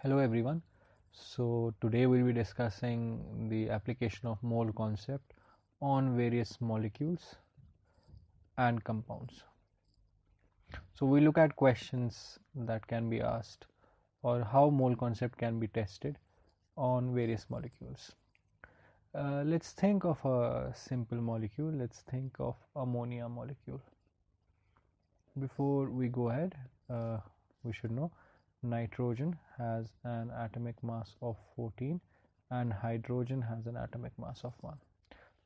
Hello everyone. So today we'll be discussing the application of mole concept on various molecules and compounds. So we look at questions that can be asked or how mole concept can be tested on various molecules. Let's think of a simple molecule. Let's think of ammonia molecule. Before we go ahead, we should know nitrogen has an atomic mass of 14 and hydrogen has an atomic mass of 1.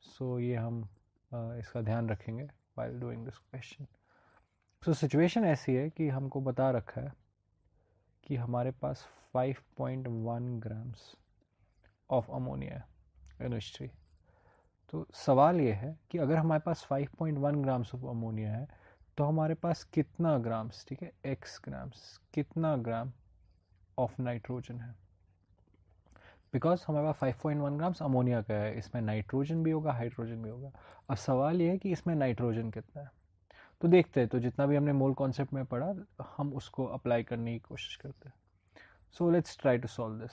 So ये हम इसका ध्यान रखेंगे while doing this question. So situation ऐसी है कि हमको बता रखा है कि हमारे पास 5.1 ग्राम्स ऑफ अमोनिया है in H3. तो सवाल ये है कि अगर हमारे पास 5.1 ग्राम्स ऑफ अमोनिया है तो हमारे पास कितना ग्राम्स, ठीक है, x ग्राम्स, कितना ग्राम ऑफ नाइट्रोजन है. बिकॉज हमारे पास 5.1 ग्राम्स अमोनिया का है, इसमें नाइट्रोजन भी होगा, हाइड्रोजन भी होगा. अब सवाल ये है कि इसमें नाइट्रोजन कितना है. तो देखते हैं, तो जितना भी हमने मोल कॉन्सेप्ट में पढ़ा हम उसको अप्लाई करने की कोशिश करते हैं. So let's try to solve this.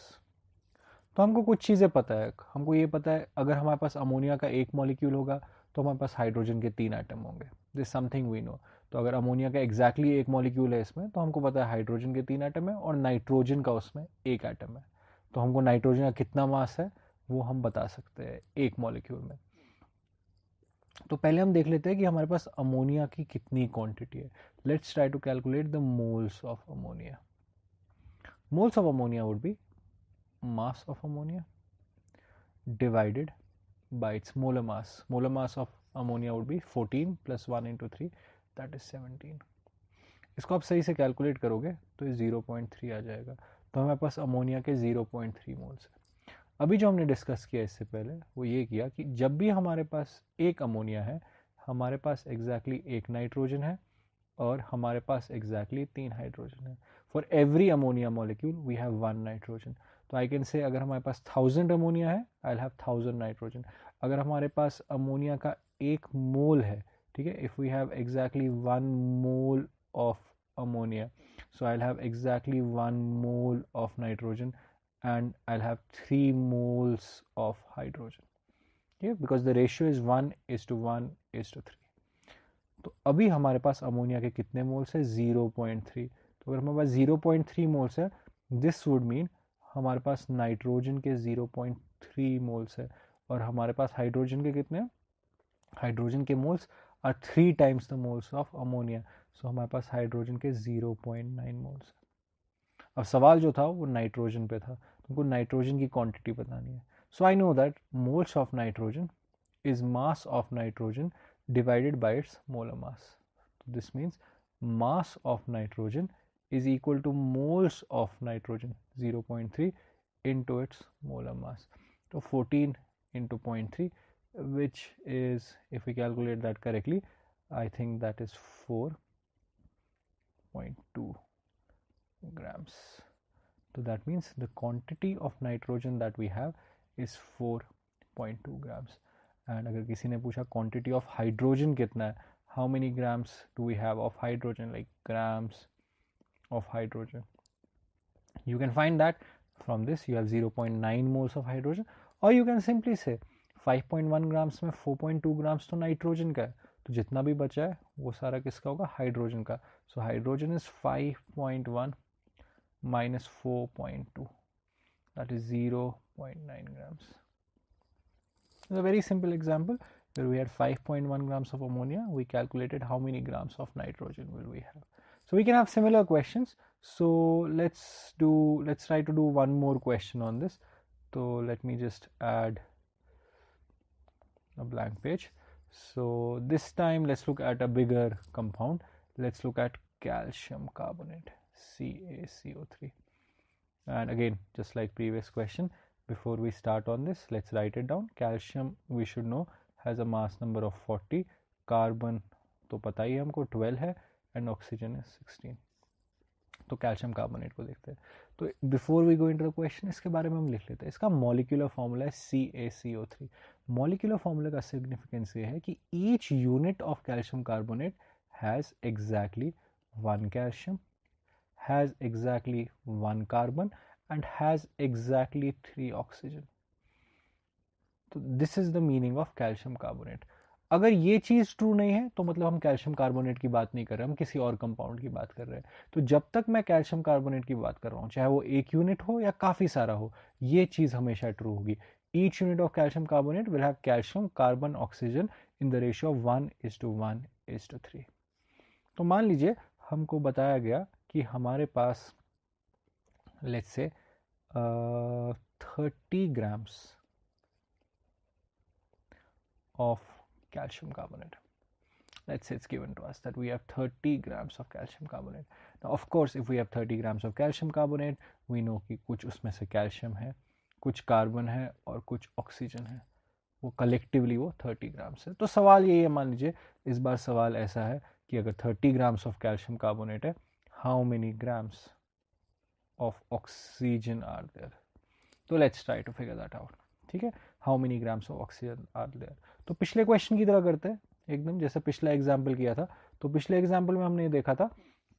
तो हमको कुछ चीज़ें पता है. हमको ये पता है अगर हमारे पास अमोनिया का एक मॉलिक्यूल होगा तो हमारे पास हाइड्रोजन के 3 एटम होंगे. This something we know. तो अगर अमोनिया का एग्जैक्टली एक मॉलिक्यूल है इसमें तो हमको पता है हाइड्रोजन के 3 एटम है और नाइट्रोजन का उसमें एक एटम है. तो हमको नाइट्रोजन का कितना मास है वो हम बता सकते हैं एक मॉलिक्यूल में. तो पहले हम देख लेते हैं कि हमारे पास अमोनिया की कितनी क्वांटिटी है. Let's try to calculate the moles of ammonia. Moles of ammonia would be mass of ammonia divided by its molar mass. Molar mass of ammonia would be 14 plus 1 into 3, that is 17. इसको आप सही से calculate करोगे तो 0.3 आ जाएगा. तो हमारे पास ammonia के 0.3 मोल्स है. अभी जो हमने डिस्कस किया इससे पहले वो ये किया कि जब भी हमारे पास एक अमोनिया है हमारे पास एग्जैक्टली एक नाइट्रोजन है और हमारे पास एग्जैक्टली 3 हाइड्रोजन है. For every ammonia molecule we have 1 nitrogen. तो आई कैन से अगर हमारे पास 1000 अमोनिया है आई विल हैव 1000 नाइट्रोजन. अगर हमारे पास अमोनिया का एक मोल है, ठीक है, if we have exactly 1 mole of ammonia so I'll have exactly 1 mole of nitrogen and I'll have 3 moles of hydrogen. Okay, because the ratio is 1:1:3. तो अभी हमारे पास अमोनिया के कितने मोल्स है 0.3. तो अगर हमारे पास 0.3 मोल्स है दिस वुड मीन हमारे पास नाइट्रोजन के 0.3 मोल्स है और हमारे पास हाइड्रोजन के कितने हैं. हाइड्रोजन के moles are 3 times the moles of ammonia. So हमारे पास हाइड्रोजन के 0.9 मोल्स है. अब सवाल जो था वो नाइट्रोजन पे था, तुमको नाइट्रोजन की क्वांटिटी बतानी है. So I know that moles of nitrogen is mass of nitrogen divided by its molar mass. So this means mass of nitrogen is equal to moles of nitrogen 0.3 into its molar mass. So 14 into 0.3 which is, if we calculate that correctly, I think that is 4.2 grams. So that means the quantity of nitrogen that we have is 4.2 grams. And अगर किसी ने पूछा quantity of hydrogen कितना है, how many grams do we have of hydrogen, like grams of hydrogen, you can find that from this. You have 0.9 moles of hydrogen और you can simply say 5.1 grams में 4.2 grams तो nitrogen का है, तो जितना भी बचा है वो सारा किसका होगा, हाइड्रोजन का. So hydrogen is 5.1 minus 4.2, that is 0.9 grams. It's a very simple example where we had 5.1 grams of ammonia. We calculated how many grams of nitrogen will we have. So we can have similar questions. So let's try to do one more question on this. So let me just add a blank page. So this time let's look at a bigger compound. Let's look at calcium carbonate, CaCO3. And again, just like previous question, before we start on this, let's write it down. Calcium we should know has a mass number of 40. Carbon तो पता ही हमको 12 है and oxygen is 16. तो calcium carbonate को देखते हैं. तो before we go into the question इसके बारे में हम लिख लेते हैं. इसका मॉलिक्यूलर फॉर्मूला है CaCO3. मॉलिक्यूलर फॉर्मूला का सिग्निफिकेंस ये है कि each unit of calcium carbonate has exactly 1 calcium, has exactly 1 carbon and has exactly 3 oxygen. तो this is the meaning of calcium carbonate. अगर ये चीज ट्रू नहीं है तो मतलब हम कैल्शियम कार्बोनेट की बात नहीं कर रहे, हम किसी और कंपाउंड की बात कर रहे हैं. तो जब तक मैं कैल्शियम कार्बोनेट की बात कर रहा हूँ, चाहे वो एक यूनिट हो या काफी सारा हो, ये चीज हमेशा ट्रू होगी. Each unit of calcium carbonate will have calcium carbon oxygen in the ratio of 1:1:3. तो मान लीजिए हमको बताया गया कि हमारे पास let's say 30 grams of calcium carbonate. Let's say it's given to us that we have 30 grams of calcium carbonate. Now of course if we have 30 grams of calcium carbonate, we know कि कुछ उसमें से calcium है, कुछ carbon है और कुछ oxygen है. वो कलेक्टिवली वो 30 ग्राम्स है. तो सवाल यही है, मान लीजिए इस बार सवाल ऐसा है कि अगर 30 ग्राम्स ऑफ कैल्शियम कार्बोनेट है, how many grams of oxygen are there. तो let's try to figure that out. ठीक है, how many grams of oxygen are there. तो पिछले क्वेश्चन की तरह करते हैं एकदम, जैसे पिछला एग्जाम्पल किया था. तो पिछले एग्जाम्पल में हमने देखा था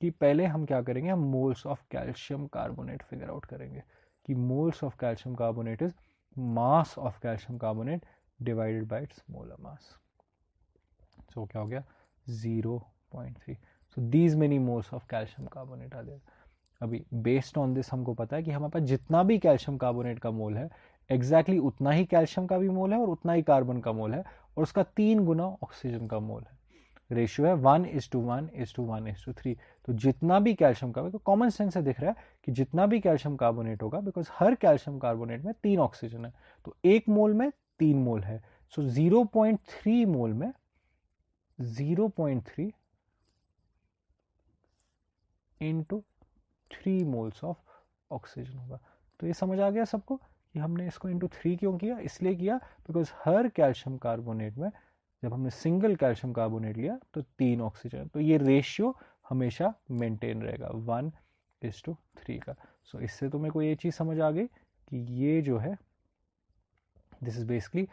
कि पहले हम क्या करेंगे, हम moles of calcium carbonate figure out करेंगे कि moles of calcium carbonate is mass of calcium carbonate divided by its molar mass. सो क्या हो गया 0.3. So these many moles of calcium carbonate are there. अभी बेस्ड ऑन दिस हमको पता है कि हमारे पास जितना भी कैल्शियम कार्बोनेट का मोल है, एग्जैक्टली उतना ही कैल्शियम का भी मोल है और उतना ही कार्बन का मोल है, और उसका 3 गुना ऑक्सीजन का मोल है. रेशियो है 1:1:3. तो जितना भी कैल्शियम का, तो कॉमन सेंस से दिख रहा है कि जितना भी कैल्शियम कार्बोनेट होगा, बिकॉज हर कैल्शियम कार्बोनेट में 3 ऑक्सीजन है, तो एक मोल में 3 मोल है. सो 0.3 मोल में 0.3 इंटू 3 मोल्स ऑफ ऑक्सीजन होगा. तो ये समझ आ गया सबको कि हमने इसको इंटू 3 क्यों किया. इसलिए किया बिकॉज हर कैल्शियम कार्बोनेट में जब हमने सिंगल कैल्शियम कार्बोनेट लिया तो 3 ऑक्सीजन, तो ये रेशियो हमेशा मेंटेन रहेगा 1:3 का. सो इससे तो मेरे को ये चीज समझ आ गई कि ये जो है this is basically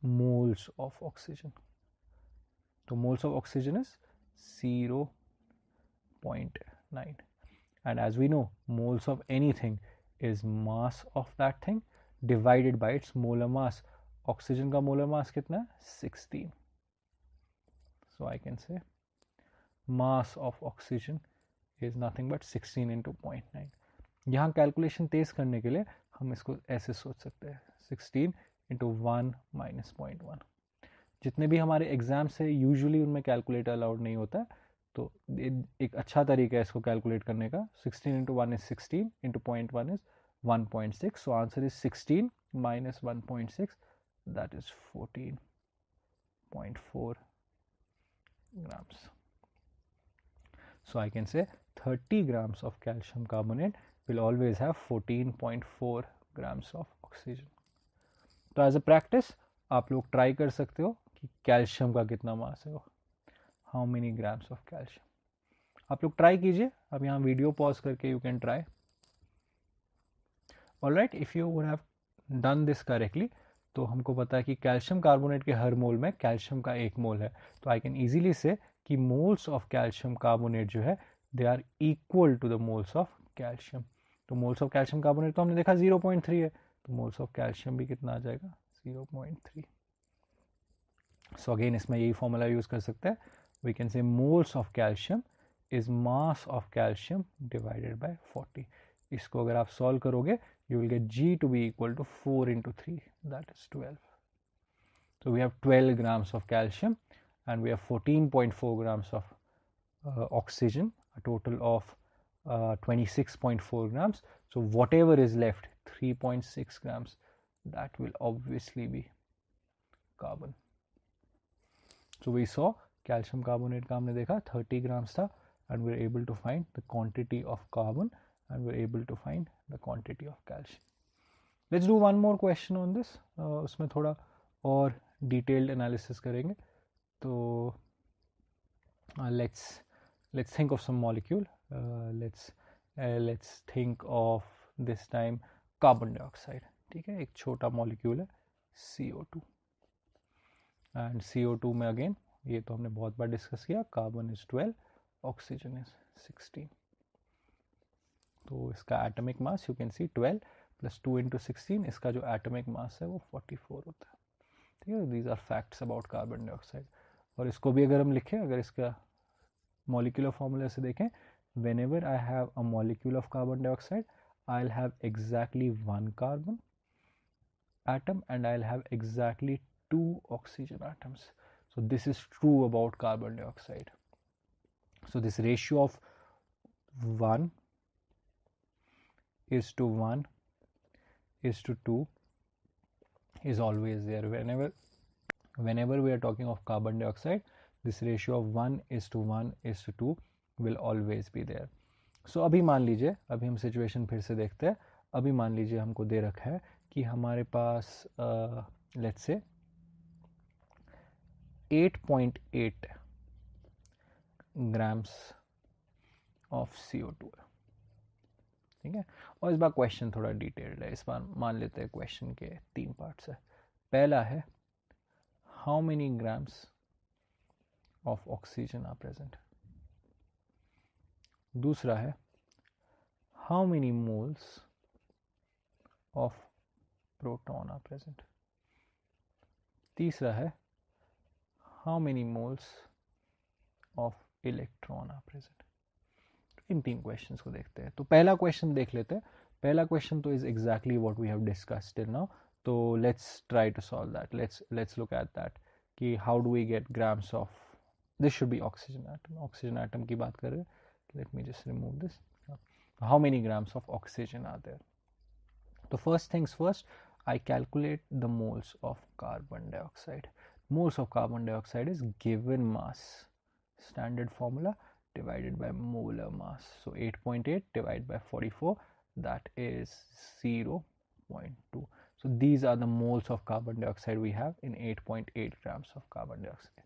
moles of oxygen. तो moles of oxygen is 0.9. And as we know, moles of anything is mass of that thing divided by its molar mass. Oxygen का molar mass कितना है 16. So I can say mass of oxygen is nothing but 16 into 0.9. यहाँ calculation तेज करने के लिए हम इसको ऐसे सोच सकते हैं 16 into 1 minus 0.1. जितने भी हमारे एग्जाम्स है यूजुअली उनमें कैलकुलेटर अलाउड नहीं होता है, तो एक अच्छा तरीका है इसको कैलकुलेट करने का. 16 into 1 is 16 into 0.1 is 1.6. So answer is 16 minus 1.6, that is 14.4 grams. So I can say 30 grams of calcium carbonate will always have 14.4 grams of oxygen. तो एज अ प्रैक्टिस आप लोग ट्राई कर सकते हो कि कैल्शियम का कितना मास है, how many grams of calcium. आप लोग ट्राई कीजिए. अब यहाँ वीडियो पॉज करके you can try. Alright, if you would have done this correctly, तो हमको पता है कि कैल्शियम कार्बोनेट के हर मोल में कैल्शियम का 1 मोल है. तो आई कैन इजीली से कि मोल्स ऑफ कैल्शियम कार्बोनेट जो है they are equal to the moles of calcium. तो मोल्स ऑफ कैल्शियम कार्बोनेट तो हमने देखा 0.3 है, तो मोल्स ऑफ कैल्शियम भी कितना आ जाएगा 0.3. सो अगेन इसमें यही फॉर्मूला यूज कर सकते हैं. We can say moles of calcium is mass of calcium divided by 40. इसको अगर आप सॉल्व करोगे you will get G to be equal to 4 into 3, that is 12. So we have 12 grams of calcium and we have 14.4 grams of oxygen, a total of 26.4 grams. So whatever is left, 3.6 grams, that will obviously be carbon. So we saw calcium carbonate का हमने देखा 30 grams था, and we were able to find the quantity of carbon and we're able to find the quantity of calcium. Let's do one more question on this. उसमें थोड़ा और detailed analysis करेंगे. तो let's think of some molecule. Let's think of this time carbon dioxide. ठीक है, एक छोटा molecule है CO2. And CO2 में again ये तो हमने बहुत बार डिस्कस किया, कार्बन इज 12, ऑक्सीजन इज 16. तो इसका atomic mass you can see 12 + 2 × 16, इसका जो एटॉमिक मास है वो 44 होता है। ठीक है, these are facts about carbon dioxide. और इसको भी अगर हम लिखें, अगर इसका मॉलिक्यूलर फॉर्मूला से देखें, whenever I have a molecule of carbon dioxide, I'll have exactly one carbon atom and I'll have exactly 2 oxygen atoms. So this is true about carbon dioxide. So this ratio of 1 is to 1 is to 2 is always there. Whenever we are talking of carbon dioxide, this ratio of 1 is to 1 is to 2 will always be there. So अभी मान लीजिए, अभी हम situation फिर से देखते हैं। अभी मान लीजिए हमको दे रखा है कि हमारे पास let's say 8.8 grams of CO2 है। ठीक है, और इस बार क्वेश्चन थोड़ा डिटेल्ड है। इस बार मान लेते हैं क्वेश्चन के 3 पार्ट्स है। पहला है how many grams of oxygen are present. दूसरा है how many moles of proton are present. तीसरा है how many moles of electron are present. इन 3 क्वेश्चंस को देखते हैं। तो पहला क्वेश्चन देख लेते हैं। पहला क्वेश्चन तो is exactly what we have discussed till now. तो let's try to solve that. Let's look at that कि how do we get grams of, this should be oxygen atom. Oxygen atom की बात कर रहे हैं। Let me just remove this. How many grams of oxygen are there. तो first things first, I calculate the moles of carbon dioxide. Moles of carbon dioxide is given mass, standard formula, divided by molar mass. So 8.8 divided by 44, that is 0.2. So these are the moles of carbon dioxide we have in 8.8 grams of carbon dioxide.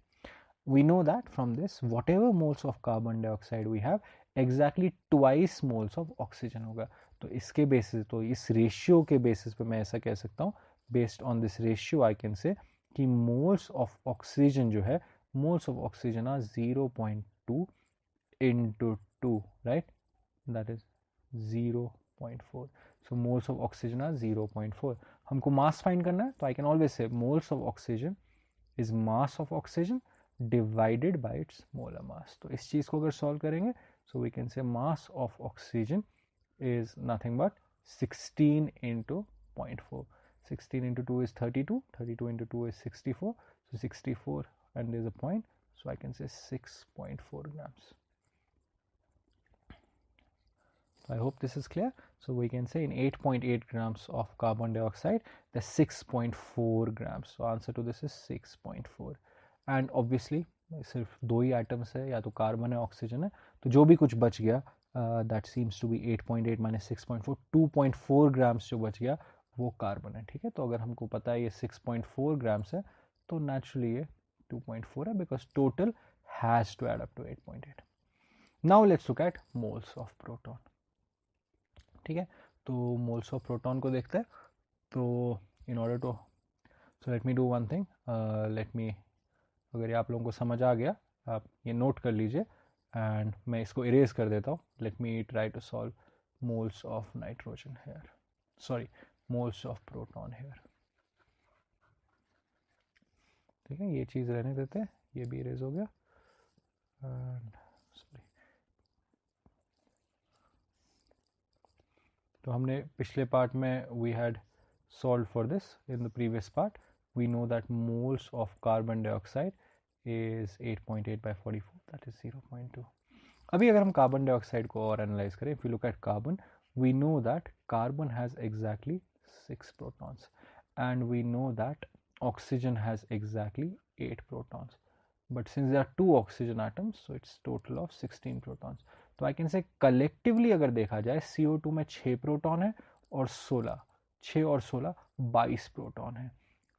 We know that from this, whatever moles of carbon dioxide we have, exactly twice moles of oxygen होगा। तो इसके basis, तो इस ratio के basis पे मैं ऐसा कह सकता हूँ, based on this ratio I can say कि मोल्स ऑफ ऑक्सीजन जो है, moles of oxygen are 0.2 into 2, right? That is 0.4. So moles of oxygen are 0.4. हमको मास फाइंड करना है, तो I can always say moles of oxygen is mass of oxygen divided by its molar मास। तो इस चीज को अगर सॉल्व करेंगे, सो we can say mass of oxygen is nothing but 16 into 0.4. 16 into 2 is 32, 32 into 2 is 64, so 64 and there's a point, so I can say 6.4 grams. So I hope this is clear. So we can say in 8.8 grams of carbon dioxide, the 6.4 grams. So answer to this is 6.4. And obviously सिर्फ 2 ही atoms है, या तो carbon है oxygen है, तो जो भी कुछ बच गया that seems to be 8.8 minus 6.4, 2.4 grams जो बच गया वो कार्बन है। ठीक है, तो अगर हमको पता है ये 6.4 grams है, तो naturally ये 2.4 है, because total has to add up to 8.8. Now let's look at moles of proton. ठीक है, तो moles of proton को देखते हैं। तो in order to, so let me do one thing, let me, अगर ये आप लोगों को समझ आ गया, आप ये नोट कर लीजिए, एंड मैं इसको इरेज कर देता हूँ। Let me try to solve moles of nitrogen here, sorry moles of proton here. ठीक है, ये चीज़ रहने देते हैं, ये भी इरेज हो गया। एंड सॉरी, तो हमने पिछले पार्ट में we had solved for this in the previous part. We know that moles of carbon dioxide is 8.8 by 44, that is 0.2. अभी अगर हम कार्बन डाइऑक्साइड को और एनालाइज करें, if you look at carbon, we know that carbon has exactly 6 protons and we know that oxygen has exactly 8 protons, but since there are 2 oxygen atoms, so it's total of 16 protons. तो I can say collectively अगर देखा जाए CO2 में 6 proton है और 16, 6 और 16 22 proton है।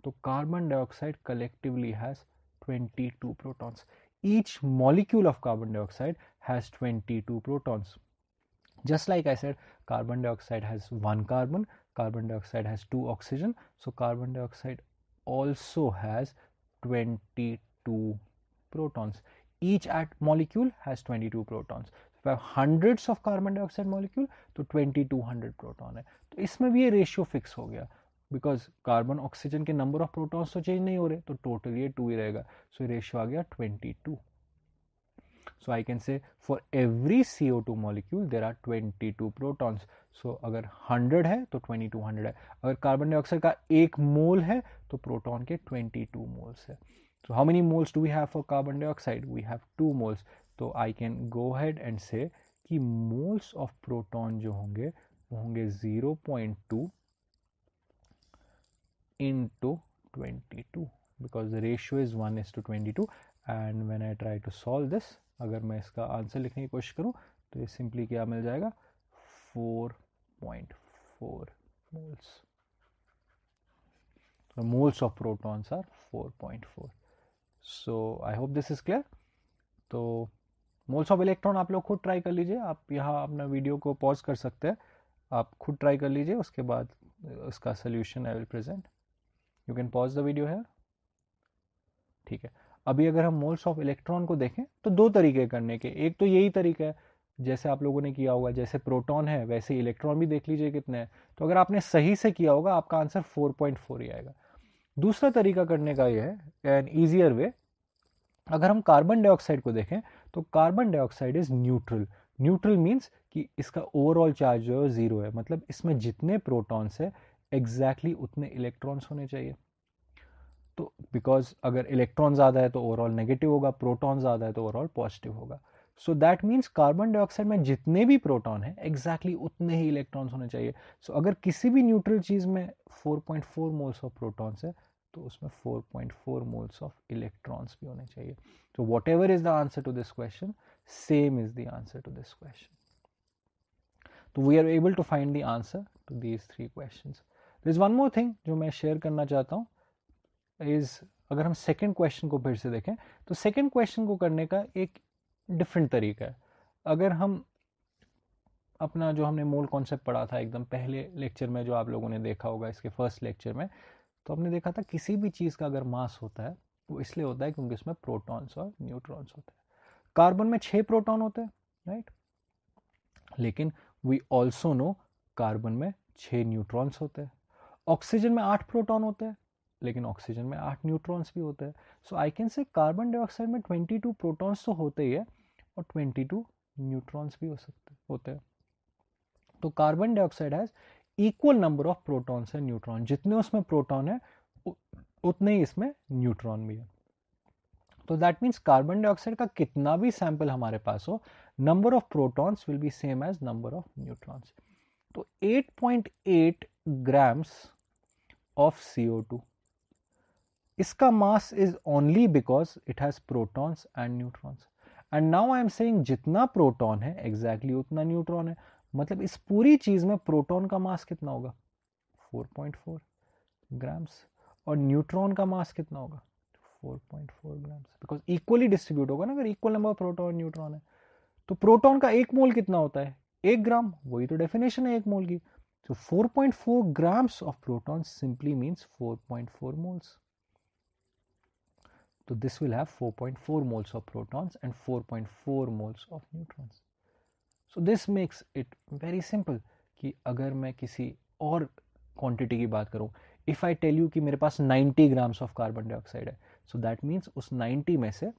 तो carbon dioxide collectively has 22 protons. Each molecule of carbon dioxide has 22 protons. Just like I said, carbon dioxide has 1 carbon, carbon dioxide has 2 oxygen, so carbon dioxide also has 22 protons. Each molecule has 22 protons. if I have hundreds of carbon dioxide molecule तो 2200 proton है. तो इसमें भी ये ratio fix हो गया, because carbon oxygen के number of protons तो चेंज नहीं हो रहे, तो टोटल ये 2 ही रहेगा. सो ये रेशियो आ गया 22. So I can say for every CO2 molecule there are 22 protons. So अगर 100 है तो 2200 है. अगर कार्बन डाइऑक्साइड का 1 मोल है तो प्रोटॉन के 22 मोल्स है. So how many moles do we have for carbon dioxide? We have 2 moles. तो I can go ahead and say कि moles of proton जो होंगे वो होंगे 0.2 into 22 because the ratio is 1:22. And when I try to solve this, अगर मैं इसका answer लिखने की कोशिश करूं तो ये सिंपली क्या मिल जाएगा 4.4 moles. The moles of protons are 4.4. So I hope this is clear. तो moles of electron आप लोग खुद ट्राई कर लीजिए. आप यहाँ अपना वीडियो को पॉज कर सकते हैं, आप खुद ट्राई कर लीजिए, उसके बाद उसका solution I will present. You can pause the video है. ठीक है. अभी अगर हम मोल्स ऑफ इलेक्ट्रॉन को देखें तो दो तरीके करने के. एक तो यही तरीका है जैसे आप लोगों ने किया होगा, जैसे प्रोटॉन है वैसे इलेक्ट्रॉन भी देख लीजिए कितने हैं. तो अगर आपने सही से किया होगा आपका आंसर 4.4 ही आएगा. दूसरा तरीका करने का यह है, एन ईजियर वे, अगर हम कार्बन डाइऑक्साइड को देखें तो carbon dioxide is neutral. Neutral means कि इसका ओवरऑल चार्ज जो है जीरो है, मतलब इसमें जितने प्रोटॉन्स है एग्जैक्टली उतने इलेक्ट्रॉन्स होने चाहिए. तो बिकॉज अगर इलेक्ट्रॉन ज़्यादा है तो ओवरऑल नेगेटिव होगा, प्रोटॉन ज़्यादा है तो ओवरऑल पॉजिटिव होगा. So that means carbon dioxide में जितने भी प्रोटॉन है एग्जैक्टली उतने ही इलेक्ट्रॉन्स होने चाहिए. सो अगर किसी भी न्यूट्रल चीज़ में 4.4 मोल्स ऑफ प्रोटॉन्स है तो उसमें 4.4 मोल्स ऑफ इलेक्ट्रॉन्स भी होने चाहिए. तो whatever is the answer to this question, same is the answer to this question. तो we are able to find the answer to these 3 questions. There is one more thing जो मैं share करना चाहता हूँ is, अगर हम second question को फिर से देखें तो सेकेंड क्वेश्चन को करने का एक डिफरेंट तरीका है. अगर हम अपना जो हमने मोल कॉन्सेप्ट पढ़ा था एकदम पहले लेक्चर में, जो आप लोगों ने देखा होगा इसके फर्स्ट लेक्चर में, तो हमने देखा था किसी भी चीज़ का अगर मास होता है वो इसलिए होता है क्योंकि उसमें प्रोटॉन्स और न्यूट्रॉन्स होते हैं. कार्बन में 6 प्रोटॉन होते हैं, राइट, लेकिन वी ऑल्सो नो कार्बन में 6 न्यूट्रॉन्स होते हैं. ऑक्सीजन में 8 प्रोटॉन होते हैं, लेकिन ऑक्सीजन में 8 न्यूट्रॉन्स भी होते हैं. So I can say carbon dioxide में 22 प्रोटॉन्स तो होते ही है और 22 न्यूट्रॉन्स भी होते हैं. तो carbon dioxide has equal number of protons and neutron. जितने उसमें प्रोटॉन है उतने ही इसमें न्यूट्रॉन भी है. तो दैट मीन्स कार्बन डाइऑक्साइड का कितना भी सैंपल हमारे पास हो, number of protons will be same as number of neutrons. तो 8.8 ग्राम्स ऑफ CO2, इसका mass is only because it has protons and neutrons. And now I am saying जितना proton है एग्जैक्टली उतना न्यूट्रॉन है. मतलब इस पूरी चीज में प्रोटॉन का मास कितना होगा 4.4 ग्राम्स और न्यूट्रॉन का मास कितना होगा 4.4 ग्राम्स, बिकॉज इक्वली डिस्ट्रीब्यूट होगा ना. अगर इक्वल नंबर ऑफ प्रोटॉन और न्यूट्रॉन है तो प्रोटॉन का 1 मोल कितना होता है 1 ग्राम, वही तो डेफिनेशन है 1 मोल की. So 4.4 grams of protons simply means 4.4 moles. So this will have 4.4 moles of protons and 4.4 moles of neutrons. So this makes it very simple कि अगर मैं किसी और क्वांटिटी की बात करूं, if I tell you कि मेरे पास 90 grams of carbon dioxide है, so that means उस 90 में से,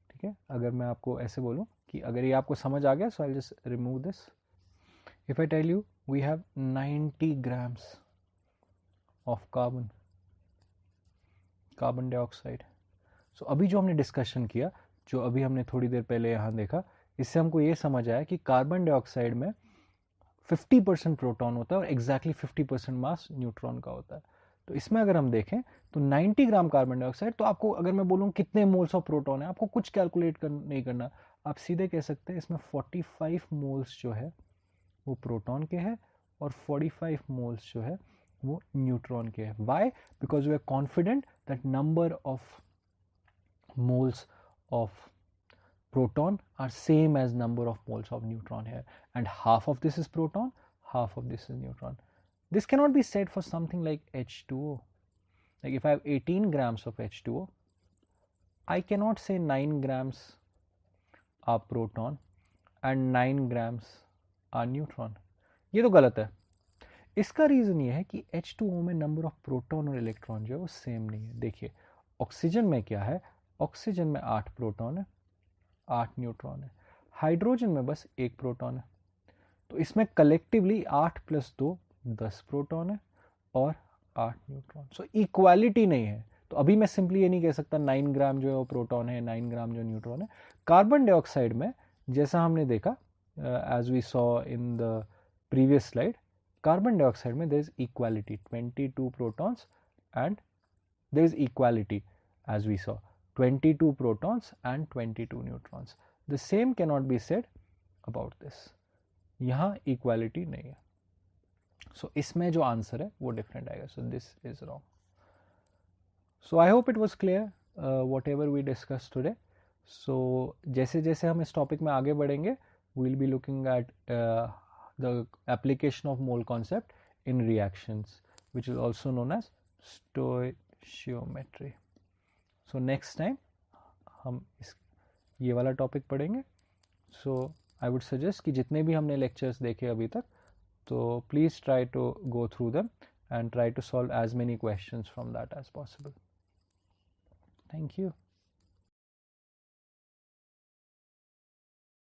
ठीक है, अगर मैं आपको ऐसे बोलूं कि अगर ये आपको समझ आ गया, so I'll just remove this. If I tell you we have 90 grams of carbon dioxide. So अभी जो हमने डिस्कशन किया, जो अभी हमने थोड़ी देर पहले यहाँ देखा, इससे हमको ये समझ आया कि कार्बन डाइऑक्साइड में 50% प्रोटॉन होता है और एग्जैक्टली 50% मास न्यूट्रॉन का होता है. तो इसमें अगर हम देखें तो 90 ग्राम कार्बन डाइऑक्साइड, तो आपको अगर मैं बोलूँ कितने मोल्स ऑफ प्रोटॉन है, आपको कुछ कैलकुलेट नहीं करना, आप सीधे कह सकते हैं इसमें 45 मोल्स जो है वो प्रोटॉन के हैं और 45 मोल्स जो है वो न्यूट्रॉन के हैं. Why? Because we are confident that number of moles of proton are same as number of moles of neutron here, and half of this is proton, half of this is neutron. This cannot be said for something like H2O. Like if I have 18 grams of H2O, I cannot say 9 grams are proton and 9 grams are neutron. ये तो गलत है. इसका reason ये है कि H2O में number of proton और इलेक्ट्रॉन जो है वो सेम नहीं है. देखिए ऑक्सीजन में क्या है, ऑक्सीजन में 8 प्रोटॉन है, 8 न्यूट्रॉन है. हाइड्रोजन में बस 1 प्रोटॉन है. तो इसमें कलेक्टिवली 8 + 2 10 प्रोटॉन है और 8 न्यूट्रॉन. सो इक्वालिटी नहीं है. तो अभी मैं सिंपली ये नहीं कह सकता 9 ग्राम जो है वो प्रोटॉन है, 9 ग्राम जो न्यूट्रॉन है. कार्बन डाइऑक्साइड में जैसा हमने देखा, as we saw in the previous slide, carbon dioxide में there is equality, 22 protons and there is equality as we saw, 22 protons and 22 neutrons. The same cannot be said about this. यहाँ equality नहीं है. सो इसमें जो answer है वो different आएगा. So this is wrong. So I hope it was clear whatever we discuss today. सो जैसे जैसे हम इस टॉपिक में आगे बढ़ेंगे, we will be looking at the application of mole concept in reactions, which is also known as stoichiometry. So next time हम ये वाला टॉपिक पढ़ेंगे. सो आई वुड सजेस्ट कि जितने भी हमने लेक्चर्स देखे अभी तक, तो please try to go through them and try to solve as many questions from that as possible. Thank you.